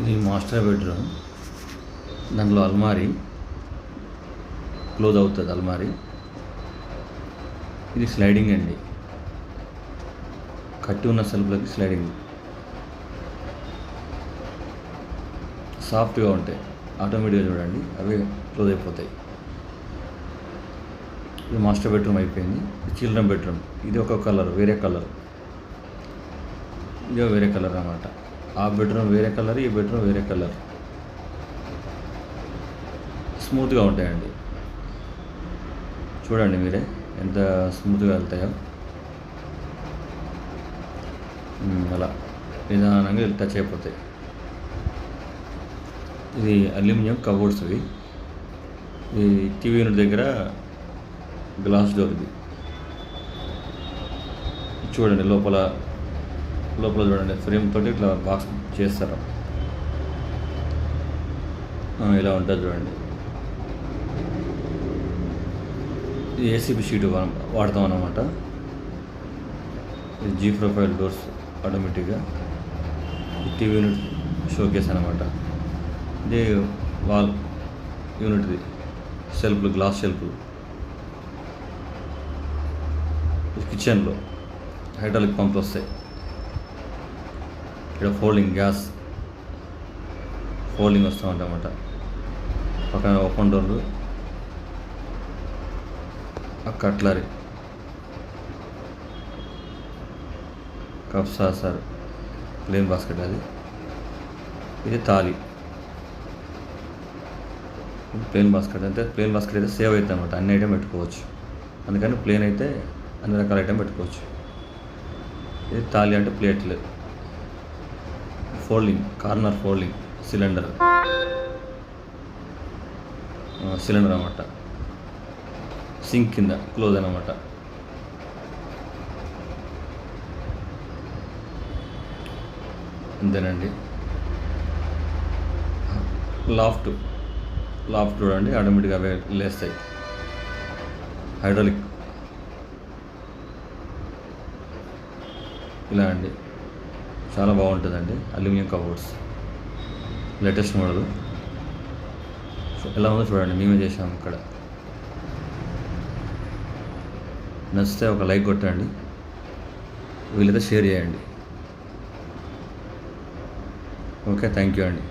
ఇది master bedroom. దాంట్లో అల్మారీ close అవుతుంది. అల్మారీ ఇది స్లైడింగ్ అండి. కట్టి ఉన్న సెల్ఫ్లకి స్లైడింగ్ సాఫ్ట్గా ఉంటాయి. ఆటోమేటిక్గా చూడండి అవి క్లోజ్ అయిపోతాయి. ఇది మాస్టర్ బెడ్రూమ్ అయిపోయింది. Children bedroom. ఇది ఒక కలర్, వేరే కలర్. ఇది వేరే కలర్ అన్నమాట. ఆ బెడ్రూమ్ వేరే కలర్, ఈ బెడ్రూమ్ వేరే కలర్. స్మూత్గా ఉంటాయండి. చూడండి మీరే ఎంత స్మూత్గా వెళ్తాయో. అలా నిదానంగా టచ్ అయిపోతాయి. ఇది అల్యూమినియం కబోర్డ్స్. ఇవి ఈ టీవీ యూనిట్ దగ్గర గ్లాస్ డోర్. ఇది చూడండి లోపల చూడండి ఫ్రేమ్ తోటి ఇట్లా బాక్స్ చేస్తారు. ఇలా ఉంటుంది చూడండి. ఇది ఏసీబీ షీట్ వాడతాం అన్నమాట. ఇది జీ ప్రొఫైల్ డోర్స్ ఆటోమేటిక్గా. టీవీ యూనిట్ షోకేస్ అనమాట. ఇది వాల్ యూనిట్ది షెల్ఫ్లు, గ్లాస్ షెల్ఫ్లు. కిచెన్లో హైడ్రాలిక్ పంపులు వస్తాయి. ఇక్కడ ఫోల్డింగ్ గ్యాస్ ఫోల్డింగ్ వస్తూ ఉంటాయన్నమాట. పక్కన ఓపెన్ డోర్లు, cutlery, cup saucer, plain basket. అది ఇది తాళి. ప్లేన్ బాస్కెట్ అయితే సేవ్ అవుతుంది అనమాట. అన్ని ఐటెం పెట్టుకోవచ్చు. అందుకని ప్లేన్ అయితే అన్ని రకాల ఐటెం పెట్టుకోవచ్చు. ఇది తాళి అంటే ప్లేట్లు. ఫోల్డింగ్, కార్నర్ ఫోల్డింగ్ సిలిండర్ అన్నమాట. సింక్ కింద క్లోజ్ అన్నమాట. అంతేనండి. లాఫ్ట్ చూడండి ఆటోమేటిక్గా అవే లేస్తాయి. హైడ్రాలిక్ ఇలా అండి. చాలా బాగుంటుందండి. Aluminium cupboards latest model. ఎలా ఉందో చూడండి. మేమే చేసాము ఇక్కడ. నచ్చితే ఒక లైక్ కొట్టండి. వీలైతే షేర్ చేయండి. ఓకే, థ్యాంక్ యూ అండి.